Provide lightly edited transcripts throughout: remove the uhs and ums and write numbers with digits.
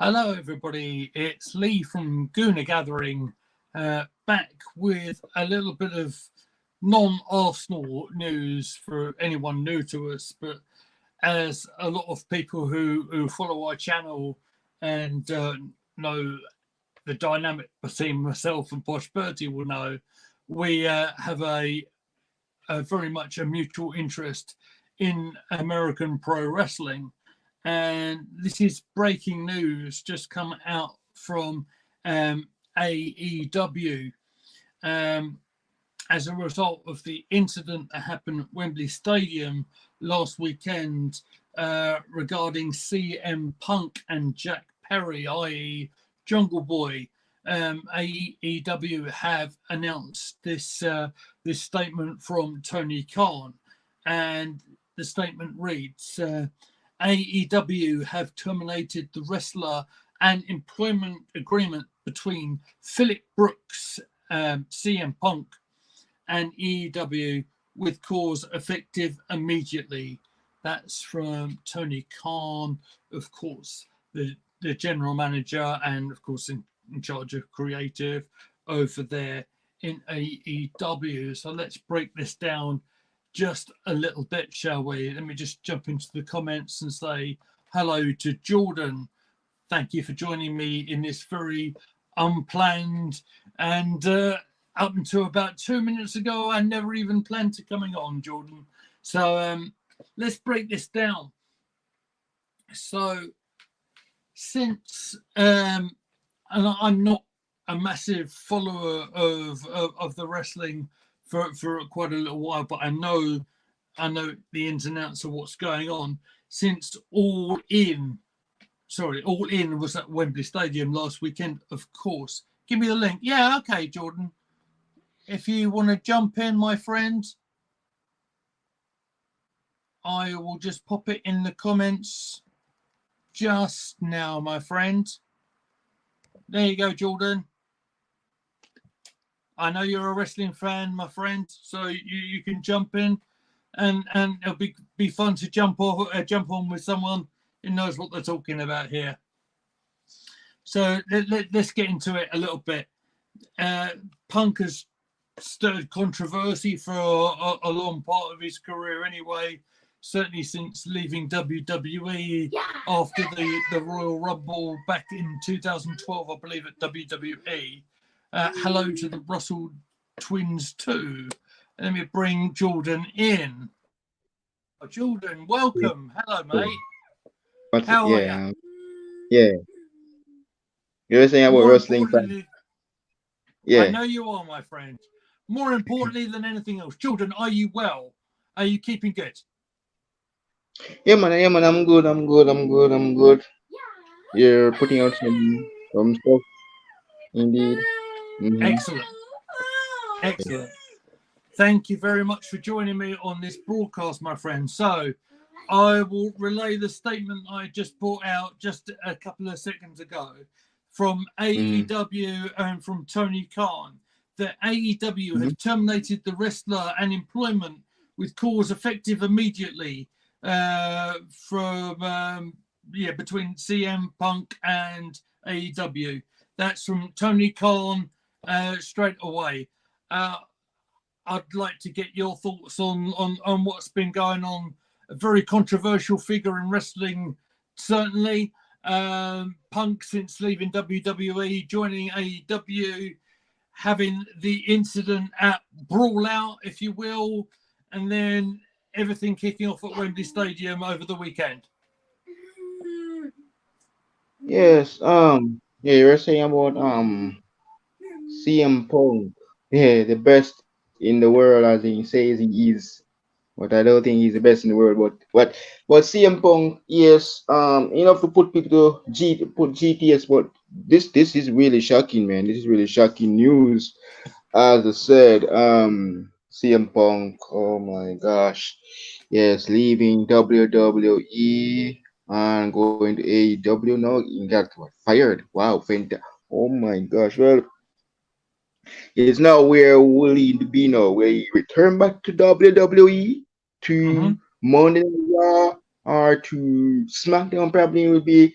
Hello, everybody. It's Lee from Gooner Gathering, back with a little bit of non-Arsenal news for anyone new to us. But as a lot of people who follow our channel and know the dynamic between myself and Posh Bertie will know, we have a very much a mutual interest in American pro wrestling. And this is breaking news just come out from AEW as a result of the incident that happened at Wembley Stadium last weekend regarding CM Punk and Jack Perry, i.e. Jungle Boy. AEW have announced this statement from Tony Khan, and the statement reads, AEW have terminated the wrestler and employment agreement between Phillip Brooks, CM Punk, and AEW with cause effective immediately. That's from Tony Khan, of course, the general manager and, of course, in charge of creative over there in AEW. So let's break this down just a little bit, shall we? Let me just jump into the comments and say hello to Jordan. Thank you for joining me in this very unplanned and up until about 2 minutes ago, I never even planned to coming on, Jordan. So let's break this down. So since, and I'm not a massive follower of the wrestling for quite a little while, but I know the ins and outs of what's going on. Since All In was at Wembley Stadium last weekend, of course. Give me the link. Yeah, okay, Jordan. If you want to jump in, my friend, I will just pop it in the comments just now, my friend. There you go, Jordan. I know you're a wrestling fan, my friend, so you can jump in, and it'll be fun to jump on with someone who knows what they're talking about here. So let's get into it a little bit. Punk has stirred controversy for a long part of his career anyway, certainly since leaving WWE after the Royal Rumble back in 2012, I believe, at WWE. Hello to the Russell twins too. Let me bring Jordan in. Oh, Jordan, welcome. Hello, mate. How are you? Yeah. You were saying about wrestling fan. Yeah. I know you are, my friend. More importantly than anything else, Jordan, are you well? Are you keeping good? Yeah, man. I'm good. You're putting out some stuff. Indeed. Mm-hmm. Excellent. Thank you very much for joining me on this broadcast, my friend. So I will relay the statement I just brought out just a couple of seconds ago from AEW and from Tony Khan, that AEW have terminated the wrestler and employment with cause effective immediately between CM Punk and AEW. That's from Tony Khan straight away. I'd like to get your thoughts on what's been going on. A very controversial figure in wrestling, certainly. Punk, since leaving WWE, joining AEW, having the incident at Brawl Out, if you will, and then everything kicking off at Wembley Stadium over the weekend. Yes. Yeah, you were saying about CM Punk. Yeah, the best in the world, as he says he is. But I don't think he's the best in the world. But CM Punk, yes, enough to put people to put GTS. But this is really shocking, man. This is really shocking news. As I said, CM Punk. Oh my gosh, yes, leaving WWE and going to AEW now. He got fired. Wow, oh my gosh. Well, it's now where will he be now? Will he return back to WWE, to Monday Night Raw, or to SmackDown? Probably will be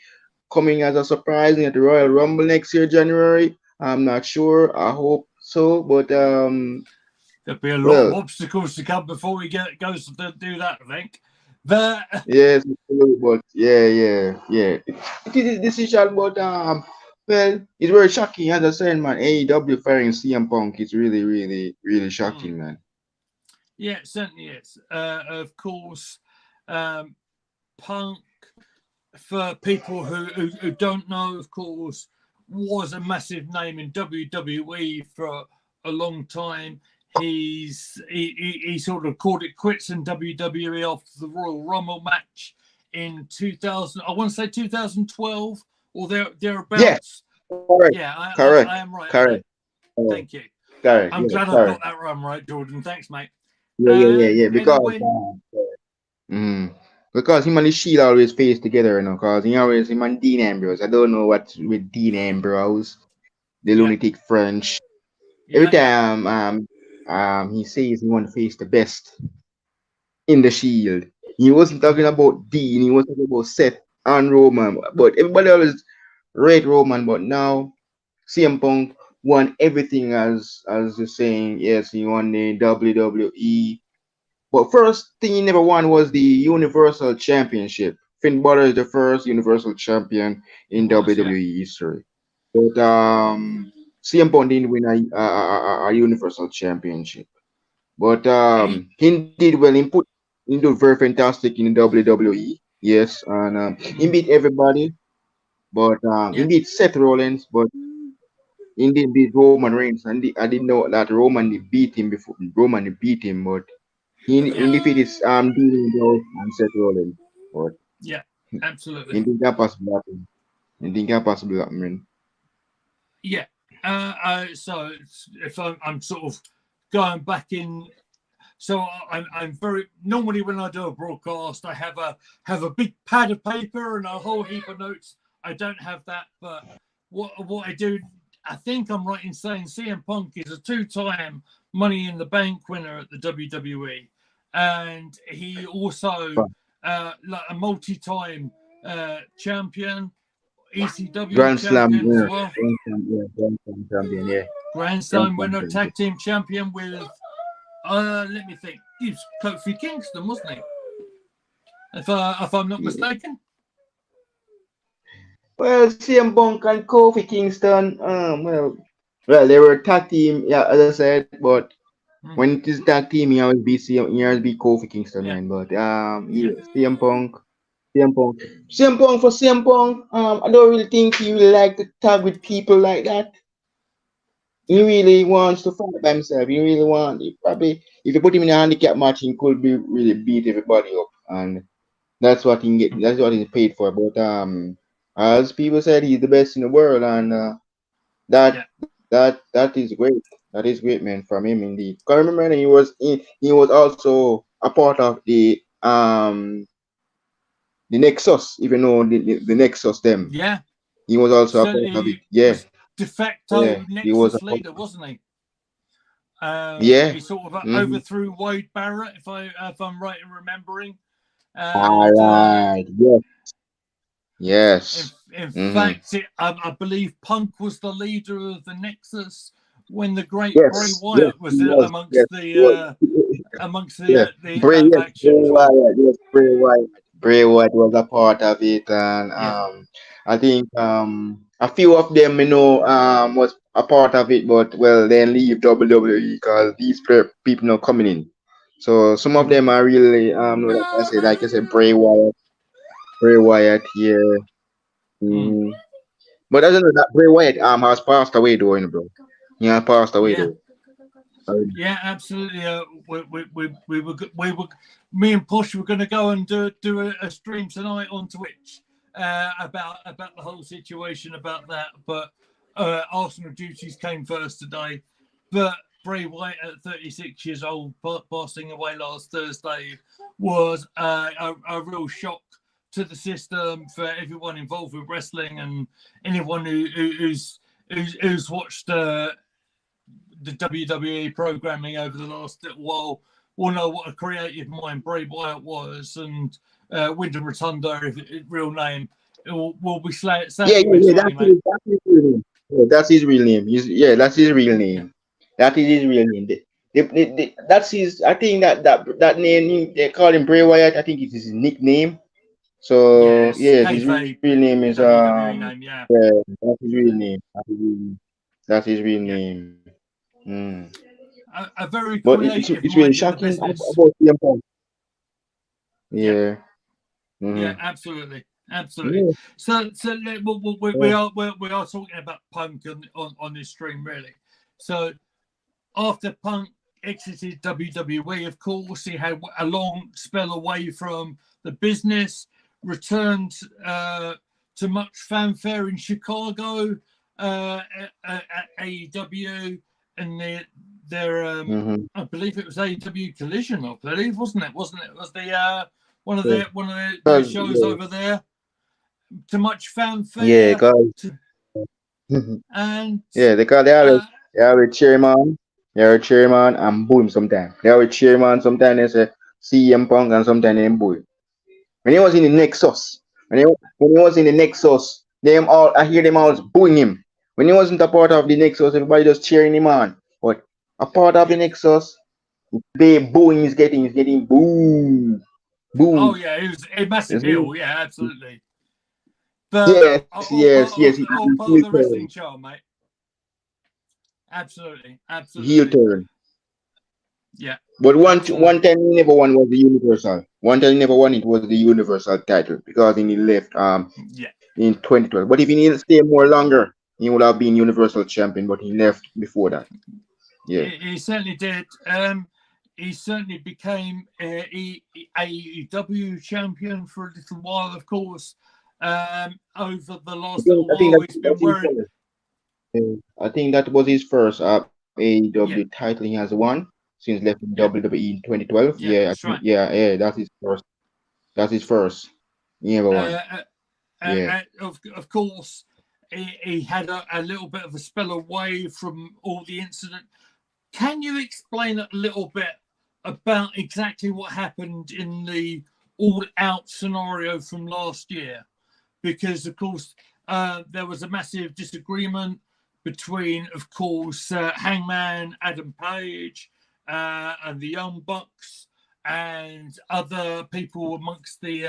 coming as a surprise at the Royal Rumble next year, January. I'm not sure. I hope so, but There'll be a lot of well, obstacles to come before we goes to do that, I think. But yes, absolutely, but yeah. It is a decision, but well, it's very shocking. As I said, man, AEW firing CM Punk is really shocking, man. yeah, it certainly is. Of course, Punk, for people who don't know, of course, was a massive name in WWE for a long time. He sort of called it quits in WWE after the Royal Rumble match in 2000. I want to say 2012 or Yeah, thereabouts. correct, Yeah, correct, I am right, aren't I? correct, correct, Thank you. correct. I'm Yeah, glad I've got correct. that one right, Jordan. Thanks, mate. Yeah. And then Because when mm, because him and the Shield always face together, Because he always him and Dean Ambrose. I don't know what's with Dean Ambrose, the yeah, lunatic French. Every yeah, time he says he want to face the best in the Shield. He wasn't talking mm-hmm. about Dean. He was talking about Seth and Roman. But everybody always rate Roman. But now CM Punk won everything as you're saying. Yes, he won the WWE. But first thing he never won was the Universal Championship. Finn Balor is the first Universal Champion It in was, yeah. WWE history. But CM Punk didn't win a Universal Championship. But He, he did well. He did very fantastic in the WWE. Yes, and he mm, beat everybody. But he yeah, beat Seth Rollins, but he did beat Roman Reigns. And I didn't know that Roman beat him before. Roman beat him, but he yeah, defeated Dean Ambrose and Seth Rollins. But yeah, absolutely. he think that possible happen. He think that possible happen, man. Yeah. So if I'm sort of going back in, so I'm very normally when I do a broadcast, I have a big pad of paper and a whole heap of notes. I don't have that, but what I do, I think I'm right in saying CM Punk is a two-time Money in the Bank winner at the WWE, and he also like a multi-time champion, ECW Grand Slam champion as winner. well, Grand Slam champion, yeah. Grand Grand Slam Slam winner, champion. tag team champion with let me think, he was Kofi Kingston, wasn't he? If I'm not Yeah. mistaken. Well, CM Punk and Kofi Kingston, well, they were tag team, yeah, as I said, but Mm, when it is tag team, he always be Kofi Kingston, yeah, man. But yeah, yeah, CM Punk, CM Punk, I don't really think he really like to tag with people like that. He yeah, really wants to fight by himself. He probably, if you put him in a handicap match, he could be really beat everybody up, and that's what he get. mm, That's what he's paid for. But as people said, he's the best in the world, and yeah, that is great. That is great, man, from him indeed. Cause remember, he was also a part of the Nexus, even though the Nexus them. yeah. He was also a part of it. Certainly Yeah, was de facto yeah. He was a Nexus part leader, of it. wasn't he? Yeah. He sort of Mm-hmm. overthrew Wade Barrett, if I'm right in remembering, All and right. Yes. in Yes. in Mm-hmm. fact, I believe Punk was the leader of the Nexus when the Great Bray Yes. Wyatt He was was. Yes. He was. amongst Yeah. the Bray. that Yes. faction Bray as well. Wyatt. Yes. Bray Wyatt. Bray Wyatt was a part of it, and Yeah. I think a few of them, was a part of it, but well, then leave WWE because these people not coming in. So some of Mm-hmm. them are really like I said, Bray Wyatt here. Mm. Hmm. But other than that, Bray Wyatt has passed away though, bro. He has passed away Yeah. though. Um, Yeah, absolutely. We were, me and Posh were going to go and do a stream tonight on Twitch about the whole situation about that, but Arsenal duties came first today. But Bray Wyatt, at 36 years old, passing away last Thursday, was a real shock to the system for everyone involved with wrestling and anyone who's watched. The WWE programming over the last little while will know what a creative mind Bray Wyatt was, and Wyndham Rotunda, real name, will be Yeah, saying yeah, this, yeah. won't he, mate? That's his real name. Yeah, that's his real name. Yeah, that's his real Yeah. name. That is his real name. That's his. I think that name they call him Bray Wyatt. I think it is his nickname. So Yes, yes, his real kayfabe name is WWE name. Yeah, yeah, that's his real name. That's his real yeah. name. Mm. A very But it's creative really mind in the shocking business. about CM Punk. Yeah, Yeah. yeah, Mm-hmm. absolutely, absolutely. Yeah. So we Yeah. are we are talking about Punk on this stream, really. So after Punk exited WWE, of course, he had a long spell away from the business, returned to much fanfare in Chicago at AEW, and their Mm-hmm. I believe it was AEW Collision, I believe, wasn't it? Wasn't it? Was the Yeah. one of their Cause shows yeah, over there to much yeah, fanfare, cause and yeah, because uh, they always cheer him on. They always cheer him on and boo him sometimes. They always cheer him on. Sometimes they say CM Punk and sometimes they boo him. When he yeah, was in the Nexus, when he was in the Nexus, them all I hear them all booing him. When he wasn't a part of the Nexus, everybody just cheering him on. But a part of yeah. the Nexus, the booing is getting boo, Oh boo. yeah, it was a massive You see? heel. Yeah, absolutely. But Yes, yes, yes. all part of Heel the wrestling turn, charm, mate. Absolutely, heel absolutely. turn. Yeah, But one absolutely. time he never won was the Universal. One time he never won it was the Universal title because he left Yeah, in 2012. But if he needed to stay more longer, he would have been Universal champion. But he left before that. Yeah. he certainly did. He certainly became AEW champion for a little while, of course. Over the last little I think while, he's been his wearing. first. I think that was his first AEW Yeah, title he has won since left in yeah, WWE in 2012. yeah. Yeah, I That's think right. yeah, that's his first. That's his first. He never won. Uh, uh, Yeah. of course, he had a little bit of a spell away from all the incident. Can you explain a little bit about exactly what happened in the all out scenario from last year? Because, of course, there was a massive disagreement between, of course, Hangman Adam Page and the Young Bucks and other people amongst the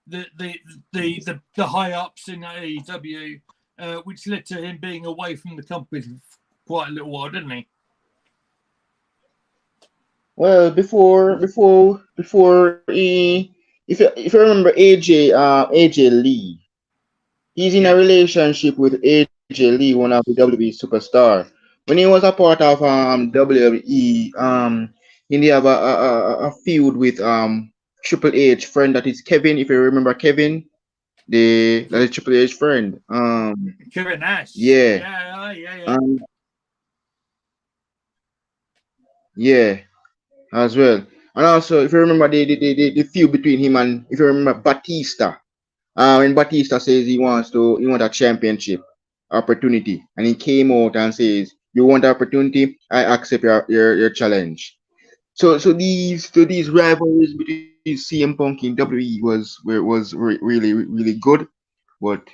the the high ups in AEW, which led to him being away from the company for quite a little while, didn't he? Well, before he, if you remember AJ Lee, he's in a Yeah, relationship with AJ Lee, one of the WWE superstar. When he was a part of WWE, he have a feud with Triple H friend that is Kevin. If you remember Kevin, the that is Triple H friend. Kevin Nash. Yeah, Yeah, yeah, yeah. um, yeah, as well. And also, if you remember the feud between him and if you remember Batista. When Batista says he want a championship opportunity, and he came out and says, "You want opportunity? I accept your challenge." So these rivalries between CM Punk and WWE really good, but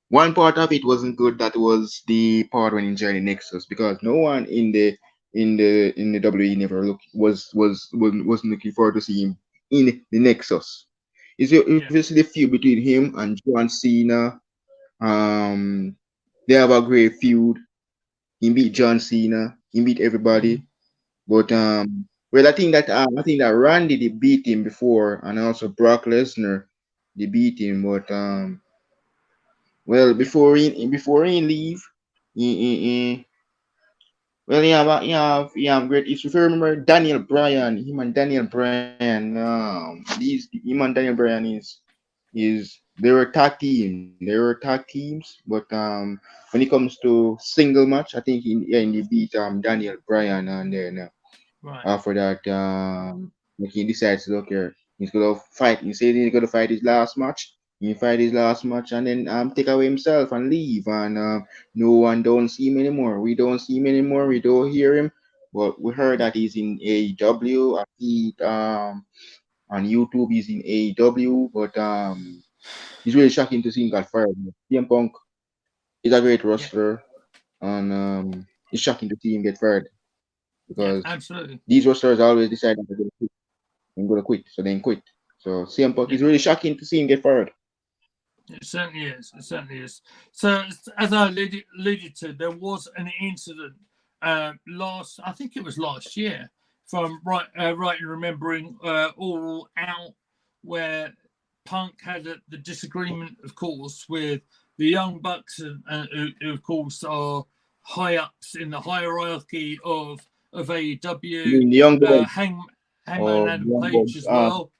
one part of it wasn't good. That was the part when he joined the Nexus because no one in the WWE never wasn't looking forward to see him in the Nexus. If Yeah. you see the feud between him and John Cena, they have a great feud. He beat John Cena, he beat Mm-hmm. everybody. But well, I think that Randy they beat him before, and also Brock Lesnar they beat him. But well, Yeah. before he leave, he well, you have great issues. If you remember Daniel Bryan, him and Daniel Bryan, him and Daniel Bryan is they were tag team. They were tag teams, but when it comes to single match, I think in the beat Daniel Bryan, and then Right. after that, like he decides, okay, he's gonna fight. He says he's gonna fight his last match. He fight his last match and then take away himself and leave. And no one don't see him anymore. We don't see him anymore. We don't hear him. But we heard Yeah. that he's in AEW. I see on YouTube he's in AEW. But It's really shocking to see him got fired. CM Punk is a great Yeah, wrestler, and it's shocking to see him get fired yeah, because absolutely. these wrestlers always decide that they're gonna quit, so then quit. So CM Punk Yeah, is really shocking to see him get fired. it certainly is. It certainly is. So, as I alluded to, there was an incident I think it was last year, if I'm right in remembering, all out, where Punk had the disagreement, of course, with the Young Bucks, who, of course, are high ups in the hierarchy of I AEW. mean, the young boys, Hangman or Adam young Page boys, as well.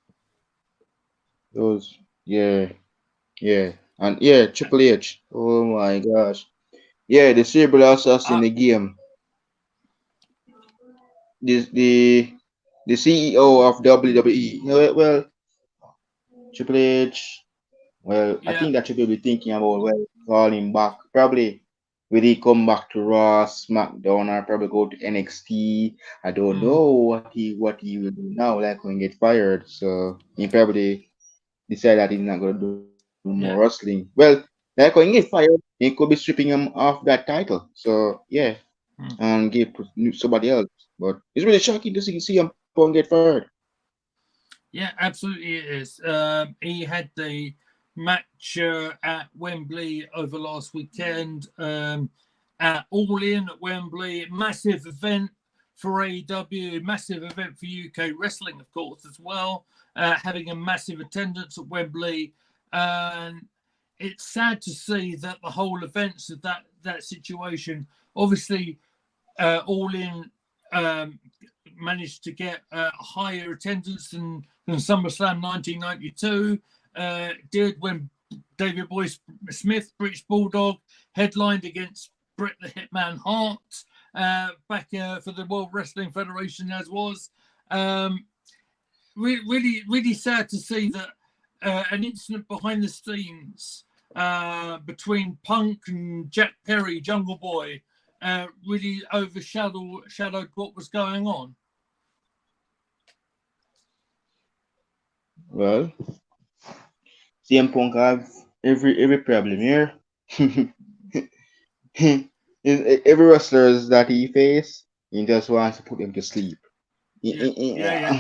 those, yeah, yeah, and yeah, Triple H. Oh my gosh, yeah, the cerebral assassin in Uh, the game. This the CEO of WWE. Well, Triple H. Well, I yeah. think that Triple H be thinking about call him back. Probably will he come back to Raw, SmackDown, or probably go to NXT. I don't Mm, know what he will do now. Like when he get fired, so he probably decide that he's not gonna do more wrestling. yeah. Well, like when he get fired, he could be stripping him off that title. So yeah, Mm. and give somebody else. But it's really shocking to see him Punk get fired. Yeah, absolutely it is. He had the match at Wembley over last weekend, at All In at Wembley. Massive event for AEW, massive event for UK wrestling, of course, as well. Having a massive attendance at Wembley. And it's sad to see that the whole events of that situation, obviously, All In um, managed to get higher attendance than SummerSlam 1992 did, when David Boy Smith, British Bulldog, headlined against Bret the Hitman Hart back for the World Wrestling Federation, as was. Um, really, really sad to see that an incident behind the scenes between Punk and Jack Perry, Jungle Boy, really overshadowed what was going on. Well, CM Punk have every problem here. Every wrestlers that he face, he just wants to put them to sleep. Yeah, yeah,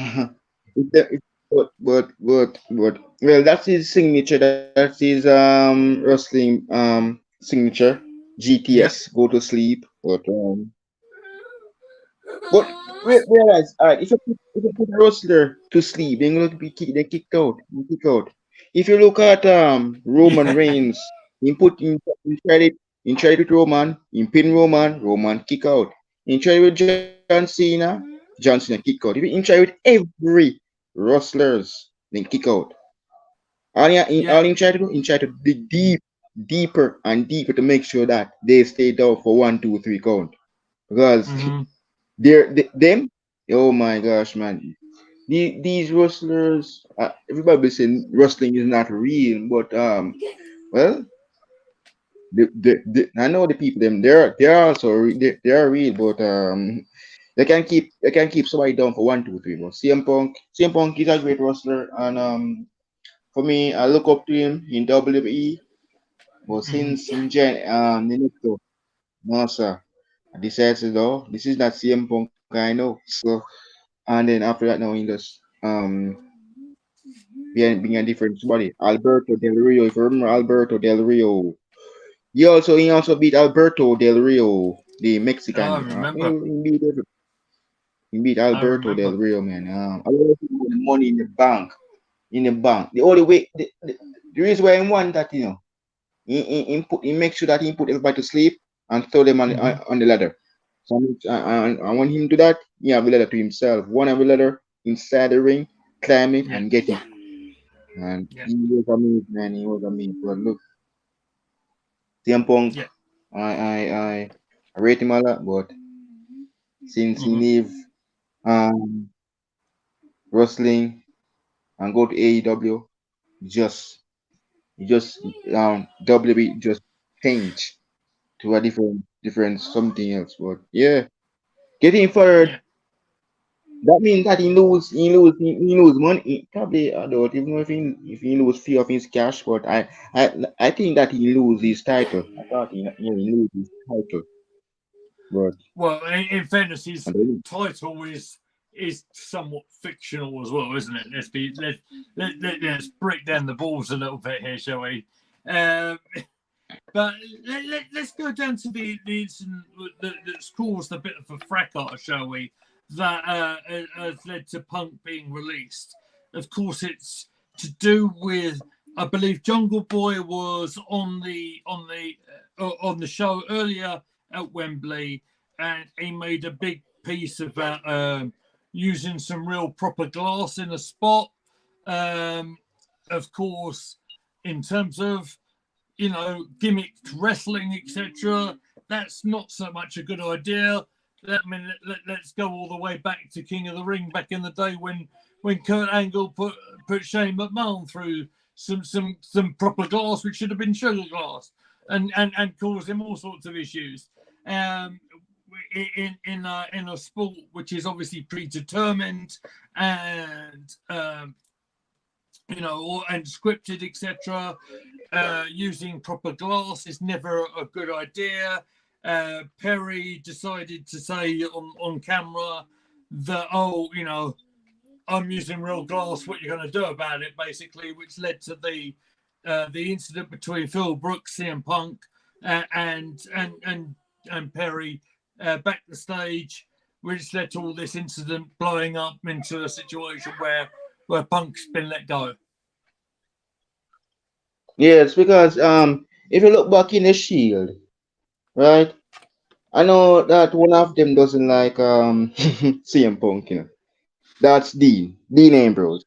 yeah, But well, that's his signature. That's his wrestling signature. yeah, GTS, go to sleep. But realize, alright, if you put a wrestler to sleep, they're going to be kicked out. Kick out. If you look at Roman yeah, Reigns, he tried with Roman, he pin Roman, Roman kick out. He tried with John Cena, John Cena kick out. He tried with every wrestlers, then kick out. All yeah. he tried to do, he tried to dig deeper and deeper to make sure that they stay down for 1, 2, 3 count. Because Mm-hmm. them, oh my gosh, man. These wrestlers, everybody be saying wrestling is not real, but well, I know the people them they're also they are real, but they can keep somebody down for 1, 2, 3. But CM Punk is a great wrestler, and for me, I look up to him in WWE. But Mm-hmm. since in Neneto, no sir, I decided to know this is not CM Punk I know. So and then after that now he just being a different somebody. Alberto Del Rio, if you remember Alberto Del Rio. He also beat Alberto Del Rio, the Oh, I Mexican. remember. He beat I Alberto Del remember. Rio, man. I love the money in the bank. In the bank. The only way the reason why I want that, he makes sure that he put everybody to sleep and throw them on Mm-hmm. on the ladder. So I want him to do that. He have the ladder to himself. One of the ladder inside the ring, climb it Yeah, and get it. And yeah, he was amazing, man. He was amazing. But look, CM Punk, yeah. I I I, I rate him a lot, but since he Mm-hmm. leave um wrestling and go to AEW, just just WWE just change to a different something else. But yeah, getting fired Yeah, That means that he lose money. Probably I don't even know if he lose few of his cash, but I think that he lose his title. I thought he lose his title, but Well, in fairness, I his don't know. title is somewhat fictional as well, isn't it? Let's break down the balls a little bit here, shall we? Um, but let's go down to the incident that's caused a bit of a fracas, shall we? That has led to Punk being released. Of course, it's to do with, I believe Jungle Boy was on the show earlier at Wembley, and he made a big piece about using some real proper glass in a spot. Um, of course, in terms of gimmicked wrestling, etc. That's not so much a good idea. Let's go all the way back to King of the Ring back in the day when Kurt Angle put Shane McMahon through some proper glass, which should have been sugar glass, and caused him all sorts of issues. Um, in a sport which is obviously predetermined and and scripted, etc. Using proper glass is never a good idea. Perry decided to say on camera that, I'm using real glass. What you're going to do about it, basically, which led to the incident between Phil Brooks, CM Punk, and Perry back the stage, which led to all this incident blowing up into a situation where Punk's been let go. Yeah, it's because if you look back in the Shield, right? I know that one of them doesn't like CM Punk, That's Dean Ambrose.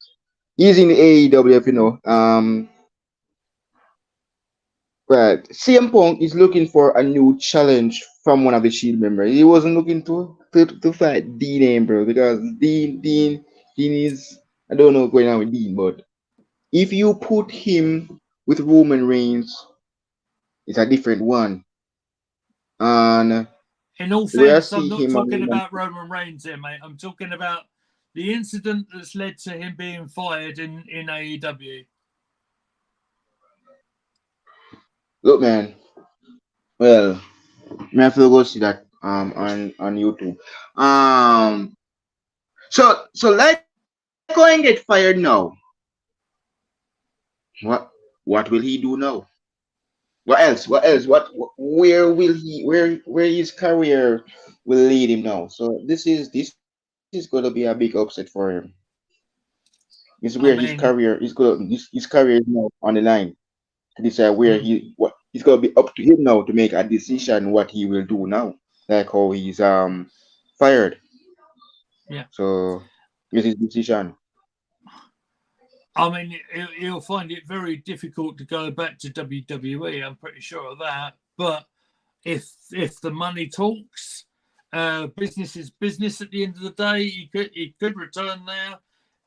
He's in the AEW, Right. CM Punk is looking for a new challenge from one of the Shield members. He wasn't looking to fight Dean Ambrose because Dean is, I don't know what's going on with Dean, but if you put him with Roman Reigns, it's a different one. And In all the way I fairness, I'm see not him, talking about Roman Reigns here, mate. I'm talking about the incident that's led to him being fired in AEW. look, man. Well, me have to go see that on YouTube. Um, so like going get fired now. What what will he do now? What else? What else? Where will he? Where his career will lead him now? So this is going to be a big upset for him. This is where his I mean, career is going. His career is now on the line to decide where mm, it's going to be up to him now to make a decision what he will do now. Like how he's fired. yeah. So it's his decision. I mean, he'll find it very difficult to go back to WWE. I'm pretty sure of that. But if the money talks, business is business. At the end of the day, he could return there.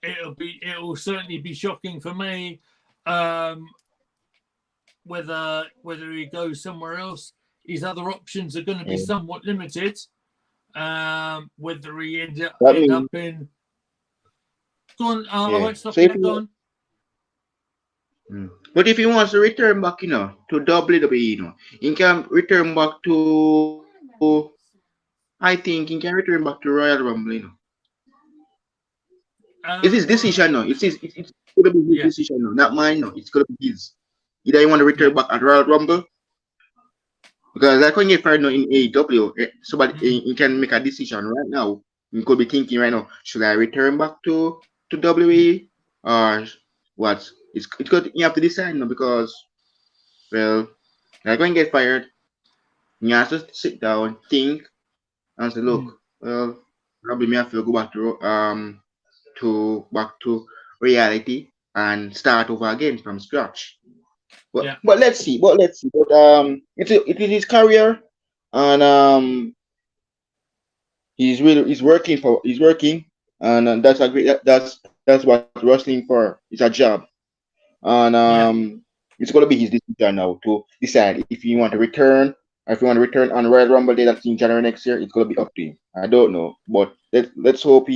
It will certainly be shocking for me. Um, whether he goes somewhere else, his other options are going to be Yeah. somewhat limited. Whether he That end means up in, go on, I yeah. won't stop So you if there. Go on. but if he wants to return back, to WWE, he can return back to. I think he can return back to Royal Rumble. It's his decision now. Well, It's gonna be his yeah, decision now, not mine. No, it's gonna be his. Either you want to yeah, return back at Royal Rumble because like when you find now in AEW, somebody mm, you can make a decision right now. You could be thinking right now, should I return back to mm, WWE or what? It's good. You have to decide now because well, like when you get fired, you have to sit down, think, and say, look, mm, well, probably me have to go back to reality and start over again from scratch. But yeah, but let's see. But it is his career, and he's working, and that's a great that's what wrestling for. It's a job, and yeah. it's gonna be his decision now to decide if he want to return. Or if you want to return on Royal Rumble Day that's in January next year, it's gonna be up to him. I don't know, but let's hope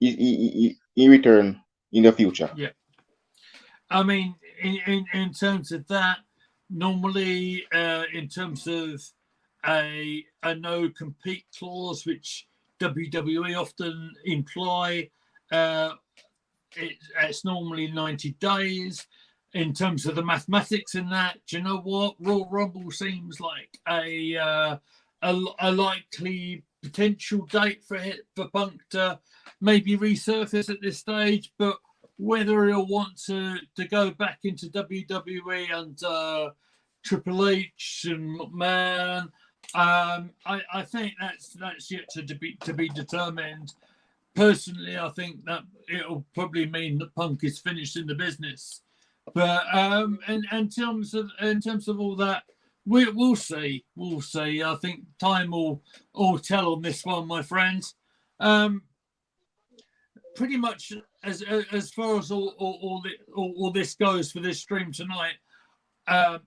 in return in the future. Yeah. I mean, in terms of that, normally, in terms of a no compete clause, which WWE often imply, uh, it's normally 90 days. In terms of the mathematics in that, do you know what? Royal Rumble seems like a likely potential date for Punk to maybe resurface at this stage, but whether he'll want to go back into WWE under Triple H and McMahon, I think that's yet to be determined. Personally, I think that it'll probably mean that Punk is finished in the business. But in terms of all that, we'll see. We'll see. I think time will tell on this one, my friends. Um, Pretty much as far as all this goes for this stream tonight, uh,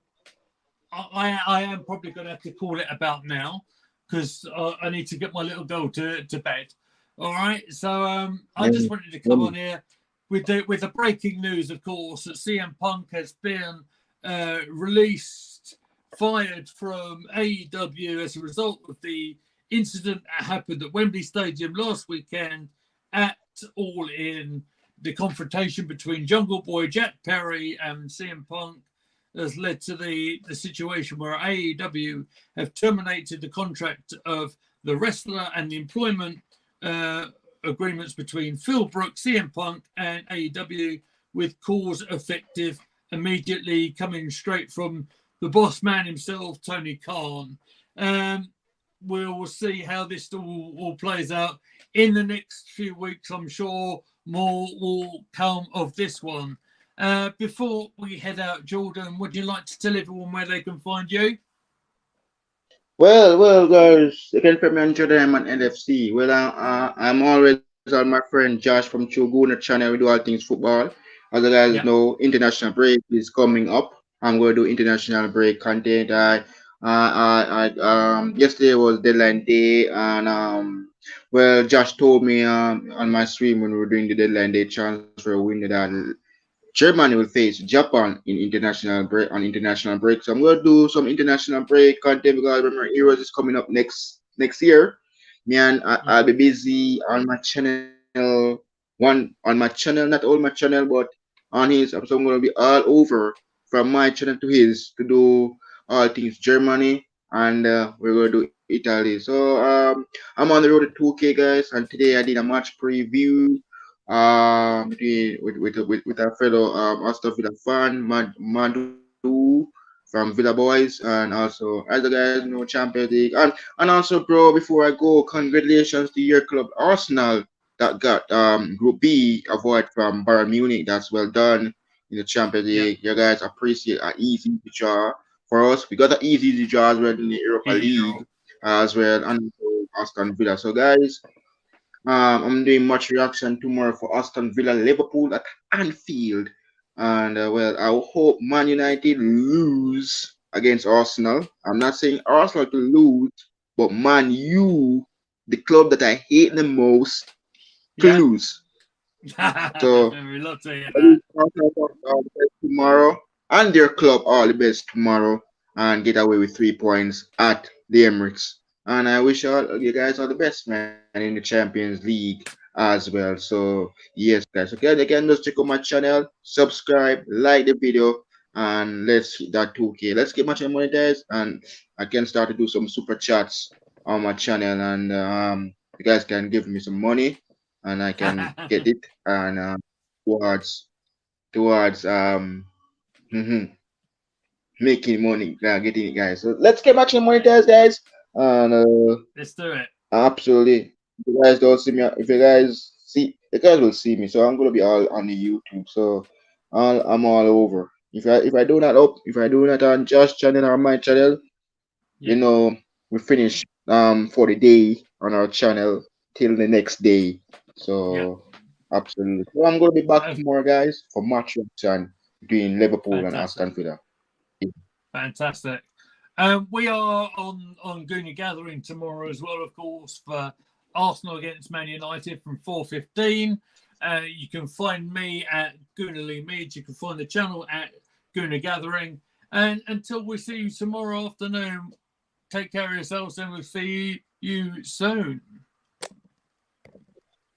I am probably going to have to call it about now because I need to get my little girl to bed. All right, so I just wanted to come on here with the breaking news, of course, that CM Punk has been released, fired from AEW as a result of the incident that happened at Wembley Stadium last weekend at All In. The confrontation between Jungle Boy Jack Perry and CM Punk has led to the situation where AEW have terminated the contract of the wrestler and the employment agreements between Phil Brooks, CM Punk, and AEW, with cause effective immediately, coming straight from the boss man himself, Tony Khan. We'll see how this all plays out in the next few weeks. I'm sure more will come of this one. Before we head out, Jordan, would you like to tell everyone where they can find you? Well, guys, you can find me on Jordan on LFC. Well, I'm always on my friend Josh from Chuguna channel. We do all things football. As you guys Yeah. know, international break is coming up. I'm going to do international break content. Yesterday was deadline day, and well, Josh told me on my stream when we were doing the deadline day transfer window that Germany will face Japan in international break. So I'm gonna do some international break content because remember Euros is coming up next year. Me and I'll Mm-hmm. be busy on my channel, not all my channel, but on his. So I'm gonna be all over from my channel to his to do all things Germany, and we're gonna do Italy. So I'm on the road to 2K, guys, and today I did a match preview with our fellow Aston Villa fan Madu from Villa Boys, and also as you guys know Champions League, and also, bro, before I go, congratulations to your club Arsenal that got Group B avoid from Bayern Munich. That's well done in the Champions Yeah. League. You guys appreciate an easy draw for us. We got an easy draw as well in the Europa Yeah. League as well, and also Aston Villa. So guys. I'm doing much reaction tomorrow for Aston Villa, Liverpool at Anfield, and well, I hope Man United lose against Arsenal. I'm not saying Arsenal to lose, but Man U, the club that I hate the most, to Yeah. lose. So We love to hear I that. wish Arsenal all the best tomorrow, and their club all the best tomorrow, and get away with 3 points at the Emirates. And I wish all you guys all the best, man, in the Champions League as well. So yes, guys. Okay, again, just check out my channel, subscribe, like the video, and let's hit that 2K. Let's get my channel monetized, and I can start to do some super chats on my channel, and you guys can give me some money, and I can get it and towards towards mhm, making money, getting it, guys. So let's get back to monetized, guys. And Let's do it. absolutely, if you guys don't see me, if you guys see, you guys will see me. So I'm gonna be all on the YouTube. So I'm all over. If I do not up, if I do not on Josh channel or my channel, you Yeah. know, we finish for the day on our channel till the next day. Yeah. So absolutely. So I'm gonna be back Uh, tomorrow, guys, for match reaction between Liverpool and Fantastic. Aston Villa. Fantastic. We are on Goonie Gathering tomorrow as well, of course, for Arsenal against Man United from 4:15. You can find me at Gooner Lee Meads. You can find the channel at Gooner Gathering. And until we see you tomorrow afternoon, take care of yourselves and we'll see you soon.